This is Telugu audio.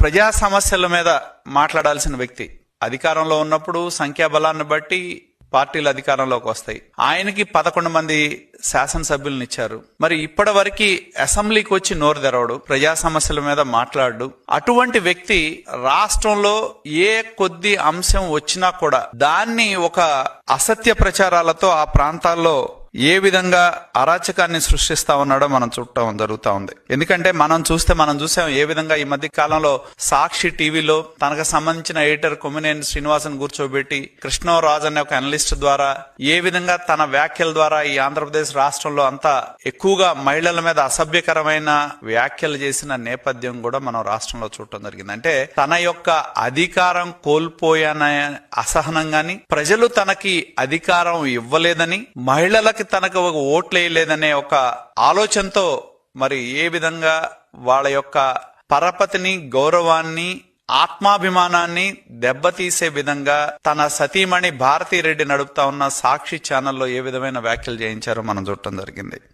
ప్రజా సమస్యల మీద మాట్లాడాల్సిన వ్యక్తి. అధికారంలో ఉన్నప్పుడు సంఖ్యాబలాన్ని బట్టి పార్టీలు అధికారంలోకి వస్తాయి. ఆయనకి 11 మంది శాసనసభ్యులను ఇచ్చారు. మరి ఇప్పటి వరకు అసెంబ్లీకి వచ్చి నోరు తెరవడు, ప్రజా సమస్యల మీద మాట్లాడు. అటువంటి వ్యక్తి రాష్ట్రంలో ఏ కొద్ది అంశం వచ్చినా కూడా దాన్ని ఒక అసత్య ప్రచారాలతో ఆ ప్రాంతాల్లో ఏ విధంగా అరాచకాన్ని సృష్టిస్తా ఉన్నాడో మనం చూడటం జరుగుతా ఉంది. ఎందుకంటే మనం చూసాం ఏ విధంగా ఈ మధ్య కాలంలో సాక్షి టీవీలో తనకు సంబంధించిన ఎడిటర్ కొమ్మినేని శ్రీనివాసన్ కూర్చోబెట్టి కృష్ణరాజు అనే ఒక అనలిస్ట్ ద్వారా ఏ విధంగా తన వ్యాఖ్యల ద్వారా ఈ ఆంధ్రప్రదేశ్ రాష్ట్రంలో అంతా ఎక్కువగా మహిళల మీద అసభ్యకరమైన వ్యాఖ్యలు చేసిన నేపథ్యం కూడా మనం రాష్ట్రంలో చూడటం జరిగింది. అంటే తన యొక్క అధికారం కోల్పోయాన అసహనం గాని, ప్రజలు తనకి అధికారం ఇవ్వలేదని, మహిళలకి తనకు ఒక ఓట్లు వేయలేదనే ఒక ఆలోచనతో మరి ఏ విధంగా వాళ్ళ యొక్క పరపతిని, గౌరవాన్ని, ఆత్మాభిమానాన్ని దెబ్బతీసే విధంగా తన సతీమణి భారతీ రెడ్డి నడుపుతా ఉన్న సాక్షి ఛానల్లో ఏ విధమైన వ్యాఖ్యలు చేయించారో మనం చూడటం జరిగింది.